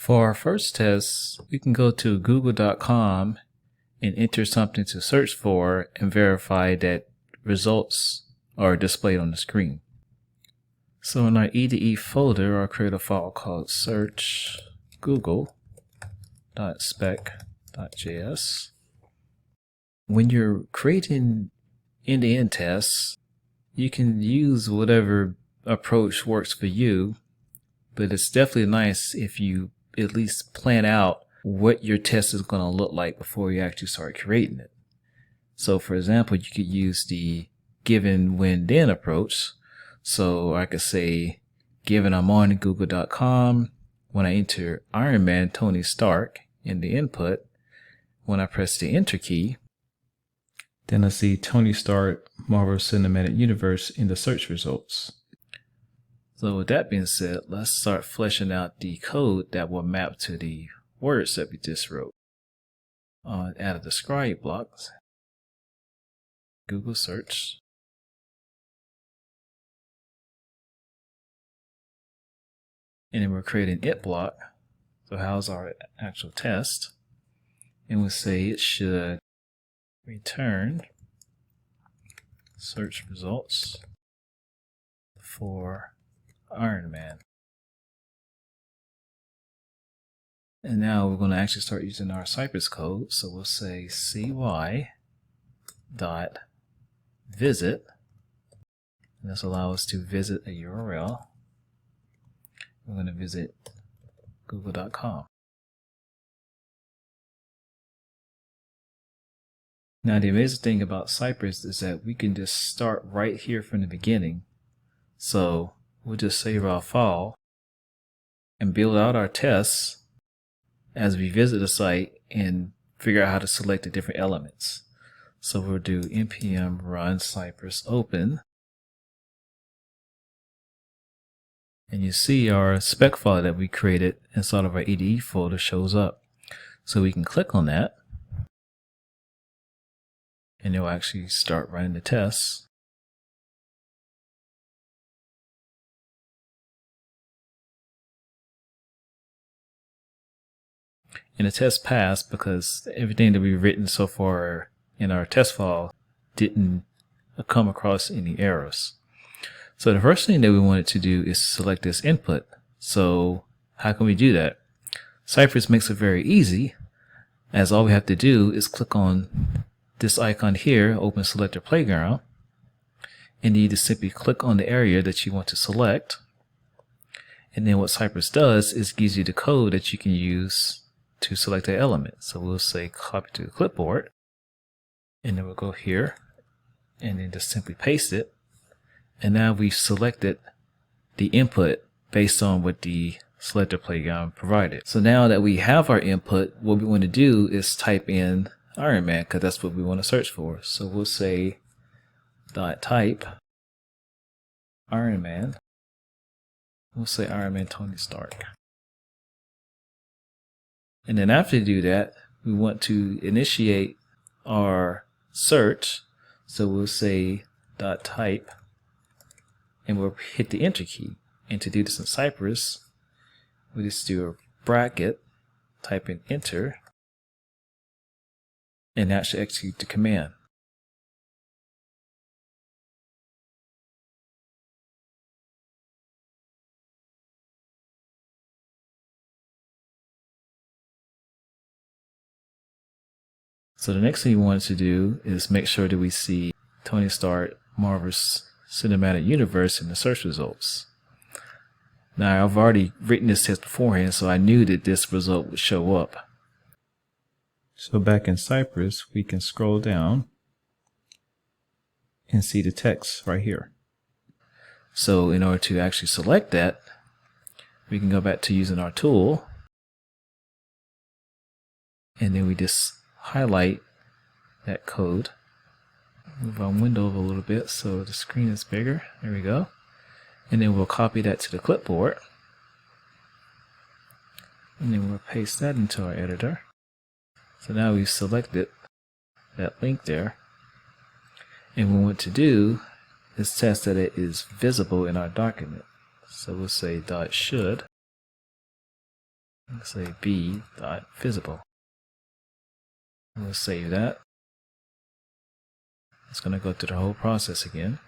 For our first test, we can go to google.com and enter something to search for and verify that results are displayed on the screen. So in our EDE folder, I'll create a file called search google.spec.js. When you're creating end-to-end tests, you can use whatever approach works for you, but it's definitely nice if you at least plan out what your test is going to look like before you actually start creating it. So for example, you could use the given when then approach. So I could say, given I'm on google.com, when I enter Iron Man Tony Stark in the input, when I press the enter key, then I see Tony Stark Marvel Cinematic Universe in the search results. So with that being said, let's start fleshing out the code that will map to the words that we just wrote. Add a describe block, Google search, and then we'll create an it block. So how's our actual test? And we'll say it should return search results for Iron Man. And now we're going to actually start using our Cypress code. So we'll say cy.visit. And this will allow us to visit a URL. We're going to visit google.com. Now the amazing thing about Cypress is that we can just start right here from the beginning. So we'll just save our file and build out our tests as we visit the site and figure out how to select the different elements. So we'll do npm run cypress open, and you see our spec file that we created inside of our EDE folder shows up. So we can click on that and it will actually start running the tests. And the test passed because everything that we've written so far in our test file didn't come across any errors. So the first thing that we wanted to do is select this input. So how can we do that? Cypress makes it very easy, as all we have to do is click on this icon here, Open Selector Playground, and you just simply click on the area that you want to select. And then what Cypress does is gives you the code that you can use to select the element. So we'll say copy to the clipboard, and then we'll go here and then just simply paste it. And now we've selected the input based on what the selector playground provided. So now that we have our input, what we want to do is type in Iron Man, because that's what we want to search for. So we'll say .type Iron Man. We'll say Iron Man Tony Stark. And then after you do that, we want to initiate our search. So we'll say .type, and we'll hit the enter key. And to do this in Cypress, we just do a bracket, type in enter, and that should execute the command. So the next thing we wanted to do is make sure that we see Tony Stark Marvel's Cinematic Universe in the search results. Now I've already written this test beforehand, so I knew that this result would show up. So back in Cypress, we can scroll down and see the text right here. So in order to actually select that, we can go back to using our tool, and then we just highlight that code. Move our window over a little bit so the screen is bigger. There we go. And then we'll copy that to the clipboard. And then we'll paste that into our editor. So now we've selected that link there. And what we want to do is test that it is visible in our document. So we'll say .should Let's say b dot visible. We'll save that. It's going to go through the whole process again.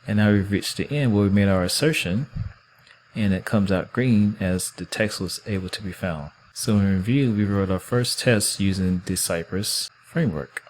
And now we've reached the end where we made our assertion, and it comes out green as the text was able to be found. So in review, we wrote our first test using the Cypress framework.